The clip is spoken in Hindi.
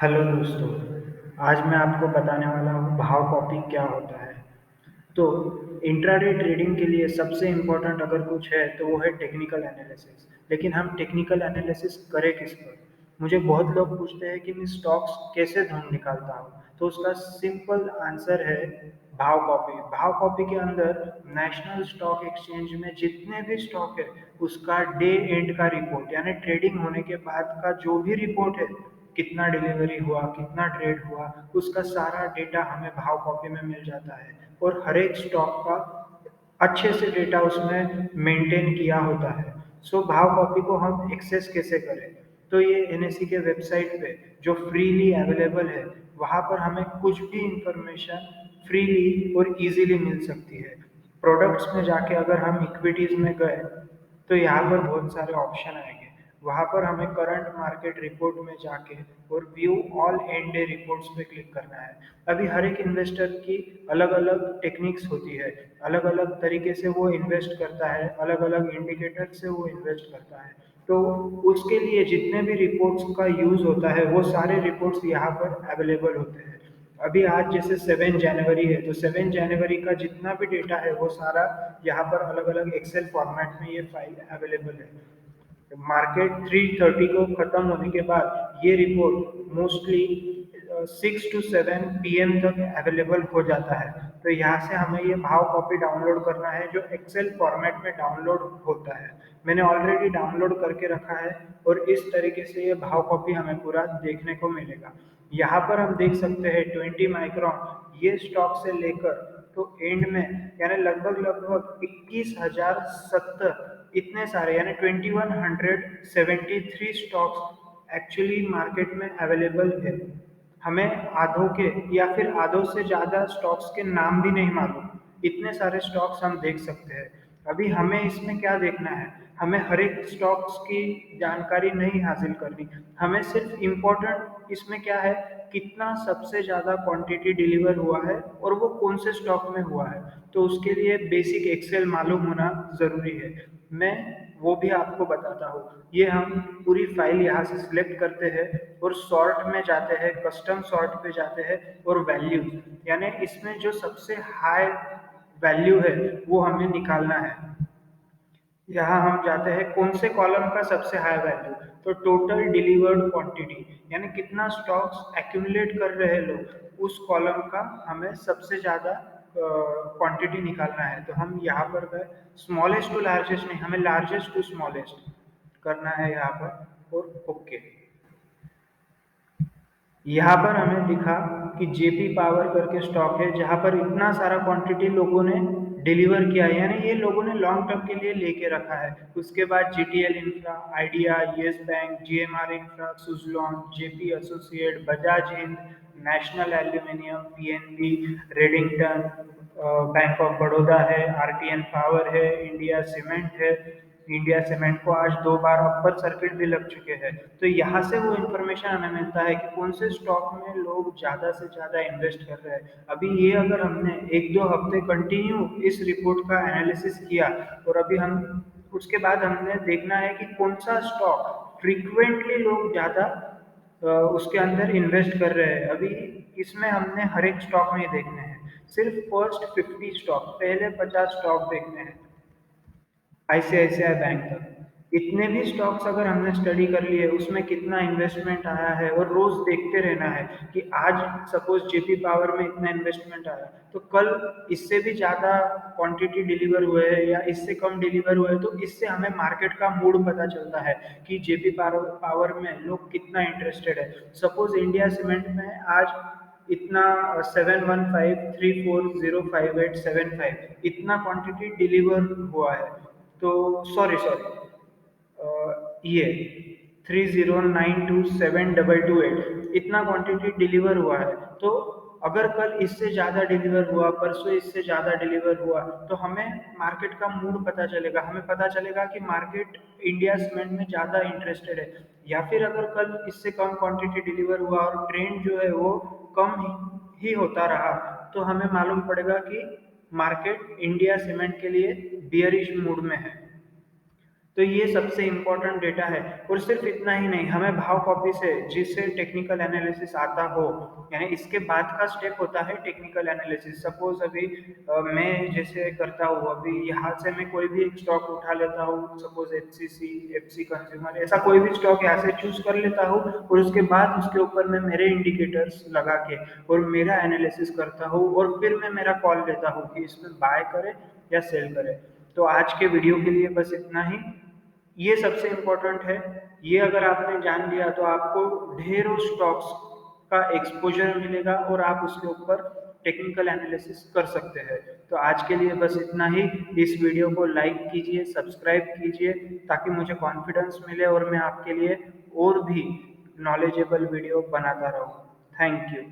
हेलो दोस्तों, आज मैं आपको बताने वाला हूँ भाव कॉपी क्या होता है। तो इंट्राडे ट्रेडिंग के लिए सबसे इम्पोर्टेंट अगर कुछ है तो वो है टेक्निकल एनालिसिस। लेकिन हम टेक्निकल एनालिसिस करें किस पर? मुझे बहुत लोग पूछते हैं कि मैं स्टॉक्स कैसे ढूंढ निकालता हूँ, तो उसका सिंपल आंसर है भाव कॉपी। भाव कॉपी के अंदर नेशनल स्टॉक एक्सचेंज में जितने भी स्टॉक है उसका डे एंड का रिपोर्ट यानी ट्रेडिंग होने के बाद का जो भी रिपोर्ट है, कितना डिलीवरी हुआ, कितना ट्रेड हुआ, उसका सारा डेटा हमें भाव कॉपी में मिल जाता है। और हर एक स्टॉक का अच्छे से डेटा उसमें मेंटेन किया होता है। सो भाव कॉपी को हम एक्सेस कैसे करें? तो ये एनएससी के वेबसाइट पे जो फ्रीली अवेलेबल है, वहाँ पर हमें कुछ भी इंफॉर्मेशन फ्रीली और इजीली मिल सकती है। प्रोडक्ट्स में जाके अगर हम इक्विटीज में गए तो यहाँ पर बहुत सारे ऑप्शन आएंगे। वहाँ पर हमें करंट मार्केट रिपोर्ट में जाके और view all and day reports पे क्लिक करना है। अभी हर एक इन्वेस्टर की अलग अलग टेक्निक्स होती है, अलग अलग तरीके से वो इन्वेस्ट करता है, अलग अलग इंडिकेटर से वो इन्वेस्ट करता है। तो उसके लिए जितने भी रिपोर्ट्स का यूज़ होता है वो सारे रिपोर्ट्स यहाँ पर अवेलेबल होते हैं। अभी आज जैसे 7 जनवरी है, तो 7 जनवरी का जितना भी डेटा है वो सारा यहाँ पर अलग अलग एक्सेल फॉर्मेट में ये फाइल अवेलेबल है। मार्केट 3:30 को खत्म होने के बाद ये रिपोर्ट मोस्टली 6 to 7 PM तक अवेलेबल हो जाता है। तो यहाँ से हमें ये भाव कॉपी डाउनलोड करना है जो एक्सेल फॉर्मेट में डाउनलोड होता है। मैंने ऑलरेडी डाउनलोड करके रखा है और इस तरीके से ये भाव कॉपी हमें पूरा देखने को मिलेगा। यहाँ पर हम देख सकते हैं 20 माइक्रोन ये स्टॉक से लेकर तो एंड में यानी लगभग लगभग 21,070 इतने सारे यानी 2173 स्टॉक्स एक्चुअली मार्केट में अवेलेबल है। हमें आधों के या फिर आधों से ज़्यादा स्टॉक्स के नाम भी नहीं मालूम, इतने सारे स्टॉक्स हम देख सकते हैं। अभी हमें इसमें क्या देखना है? हमें हर एक स्टॉक्स की जानकारी नहीं हासिल करनी, हमें सिर्फ इम्पोर्टेंट इसमें क्या है, कितना सबसे ज़्यादा क्वांटिटी डिलीवर हुआ है और वो कौन से स्टॉक में हुआ है। तो उसके लिए बेसिक एक्सेल मालूम होना ज़रूरी है। मैं वो भी आपको बताता हूँ। ये हम पूरी फाइल यहाँ से सिलेक्ट करते हैं और सॉर्ट में जाते हैं, कस्टम सॉर्ट पे जाते हैं और वैल्यू यानी इसमें जो सबसे हाई वैल्यू है वो हमें निकालना है। यहाँ हम जाते हैं कौन से कॉलम का सबसे हाई वैल्यू, तो टोटल डिलीवर्ड क्वांटिटी यानी कितना स्टॉक्स एक्यूमुलेट कर रहे हैं लोग, उस कॉलम का हमें सबसे ज़्यादा क्वांटिटी निकालना है। तो हम यहाँ पर गए, स्मॉलेस्ट टू लार्जेस्ट नहीं, हमें लार्जेस्ट टू स्मॉलेस्ट करना है यहाँ पर और ओके। यहाँ पर हमें दिखा कि जेपी पावर करके स्टॉक है जहाँ पर इतना सारा क्वांटिटी लोगों ने डिलीवर किया है, यानी ये लोगों ने लॉन्ग टर्म के लिए लेके रखा है। उसके बाद GTL infra, idea, yes bank, GMR infra, Suzlon, JP associate, Bajaj Hind, national aluminium, PNB, Redington, bank of Baroda है, आरटीएन पावर है, इंडिया सीमेंट है। इंडिया सीमेंट को आज 2 बार अपर सर्किट भी लग चुके हैं। तो यहाँ से वो इन्फॉर्मेशन हमें मिलता है कि कौन से स्टॉक में लोग ज़्यादा से ज़्यादा इन्वेस्ट कर रहे हैं। अभी ये अगर हमने 1-2 हफ्ते कंटिन्यू इस रिपोर्ट का एनालिसिस किया और अभी हम उसके बाद हमने देखना है कि कौन सा स्टॉक फ्रीक्वेंटली लोग ज़्यादा उसके अंदर इन्वेस्ट कर रहे हैं। अभी इसमें हमने हर एक स्टॉक में देखने हैं, सिर्फ फर्स्ट 50 स्टॉक, पहले 50 स्टॉक देखने हैं आईसीआईसीआई बैंक तक। इतने भी स्टॉक्स अगर हमने स्टडी कर लिए उसमें कितना इन्वेस्टमेंट आया है और रोज देखते रहना है कि आज सपोज जेपी पावर में इतना इन्वेस्टमेंट आया तो कल इससे भी ज़्यादा क्वांटिटी डिलीवर हुए हैं या इससे कम डिलीवर हुए हैं। तो इससे हमें मार्केट का मूड पता चलता है कि जेपी पावर में लोग कितना इंटरेस्टेड है। सपोज इंडिया सीमेंट में आज इतना 7153405875 इतना क्वांटिटी डिलीवर हुआ है। तो सॉरी सॉरी ये 30927228 इतना क्वांटिटी डिलीवर हुआ है। तो अगर कल इससे ज़्यादा डिलीवर हुआ, परसों इससे ज़्यादा डिलीवर हुआ, तो हमें मार्केट का मूड पता चलेगा, हमें पता चलेगा कि मार्केट इंडिया सीमेंट में ज़्यादा इंटरेस्टेड है। या फिर अगर कल इससे कम क्वांटिटी डिलीवर हुआ और ट्रेंड जो है वो कम ही होता रहा, तो हमें मालूम पड़ेगा कि मार्केट इंडिया सीमेंट के लिए बियरिश मूड में है। तो ये सबसे इम्पोर्टेंट डेटा है। और सिर्फ इतना ही नहीं, हमें भाव कॉपी से जिससे टेक्निकल एनालिसिस आता हो, यानी इसके बाद का स्टेप होता है टेक्निकल एनालिसिस। सपोज अभी मैं जैसे करता हूँ, अभी यहाँ से मैं कोई भी एक स्टॉक उठा लेता हूँ, सपोज एचसीसी, एफसी कंज्यूमर, ऐसा कोई भी स्टॉक यहाँ से चूज कर लेता हूँ, और उसके बाद उसके ऊपर मैं मेरे इंडिकेटर्स लगा के और मेरा एनालिसिस करता हूँ, और फिर मैं मेरा कॉल लेता हूँ कि इसमें बाय करें या सेल करें। तो आज के वीडियो के लिए बस इतना ही। ये सबसे इम्पोर्टेंट है। ये अगर आपने जान लिया तो आपको ढेरों स्टॉक्स का एक्सपोजर मिलेगा और आप उसके ऊपर टेक्निकल एनालिसिस कर सकते हैं। तो आज के लिए बस इतना ही। इस वीडियो को लाइक कीजिए, सब्सक्राइब कीजिए, ताकि मुझे कॉन्फिडेंस मिले और मैं आपके लिए और भी नॉलेजेबल वीडियो बनाता रहूँ। Thank you.